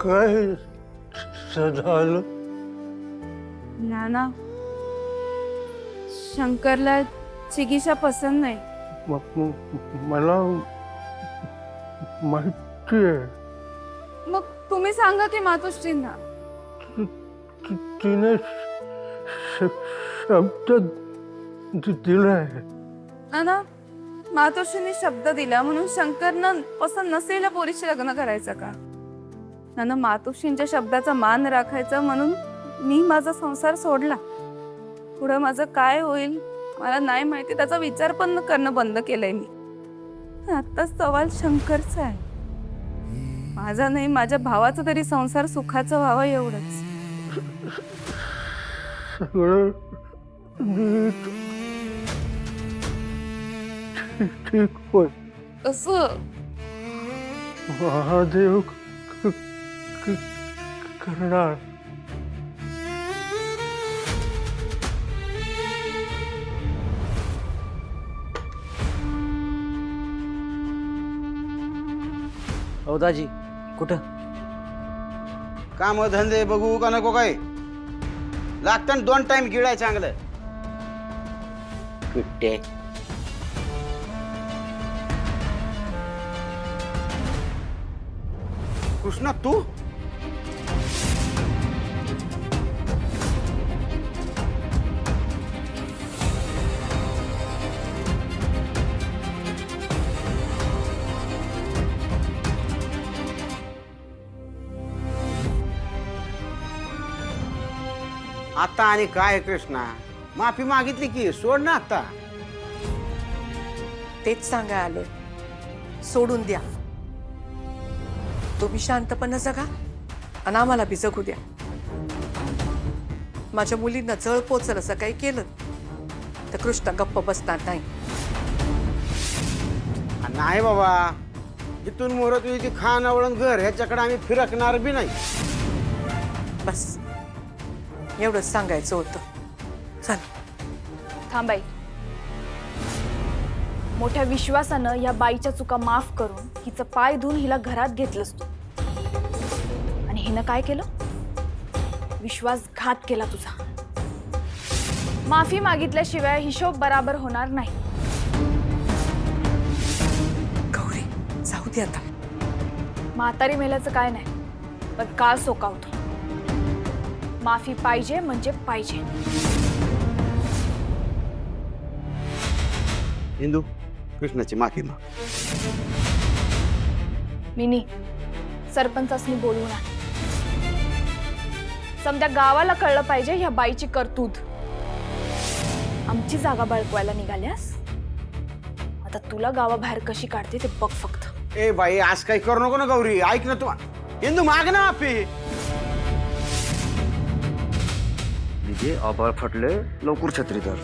काय झालं? नाना, शंकरला चिकित्सा पसंत नाही. मला माहिती आहे. मग तुम्ही सांगा की मातोश्रींना. तिने शब्द दिलाय. नाना, मातोश्रींनी शब्द दिला म्हणून शंकरनं पसंत नसेल पोरीशी लग्न करायचं का? नाना, मातोश्रींच्या शब्दाचा मान राखायचा म्हणून मी माझा संसार सोडला. पुढं माझं काय होईल मला नाही माहिती, त्याचा विचार पण करणं बंद केलंय मी. आता सवाल शंकरचा आहे, माझा नाही. माझ्या भावाचा तरी संसार सुखाचा व्हावा एवढंच. सगळं नीट ठीक होय. असं महादेव करणार. हो दाजी, कुठं? काम धंदे बघू का नको काय? लागतं 2 टाइम गिळाय चांगलं. कुठे कृष्णा तू? आता आणि काय कृष्णा, माफी मागितली की सोड ना आता. तेच सांगाय आलोय, सोडून द्या. तुम्ही शांतपणे जगा आणि आम्हाला बी जगू द्या. माझ्या मुलींना जळ पोचल असं काही केलं तर कृष्णा गप्प बसणार नाही. नाही बाबा, इथून मोर तुझी खान आवळून घर ह्याच्याकडे आम्ही फिरकणार बी नाही. बस एवढंच सांगायचं होतं. चल. थांबाई, मोठ्या विश्वासानं या बाईच्या चुका माफ करून हिचं पाय धुवून हिला घरात घेतलंस तू, आणि हिनं काय केलं? विश्वासघात केला तुझा. माफी मागितल्याशिवाय हिशोब बराबर होणार नाही. गौरी, जाऊ दे आता. म्हातारी मेल्याचं काय नाही, पण काळ सोकावतो. माफी पाहिजे म्हणजे पाहिजे. हिंदू, कृष्णाची माफी माग. मिनी, सरपंचासनी बोलवून आण. समद्या गावाला कळलं पाहिजे ह्या बाईची करतूत. आमची जागा बळकवायला निघाल्यास, आता तुला गावाबाहेर कशी काढते ते बघ फक्त. ए बाई, आज काही करू नको ना गौरी. ऐक ना तू, हिंदू माग ना माफी. दिदी, आभाळ फटले, लवकर छत्री धर.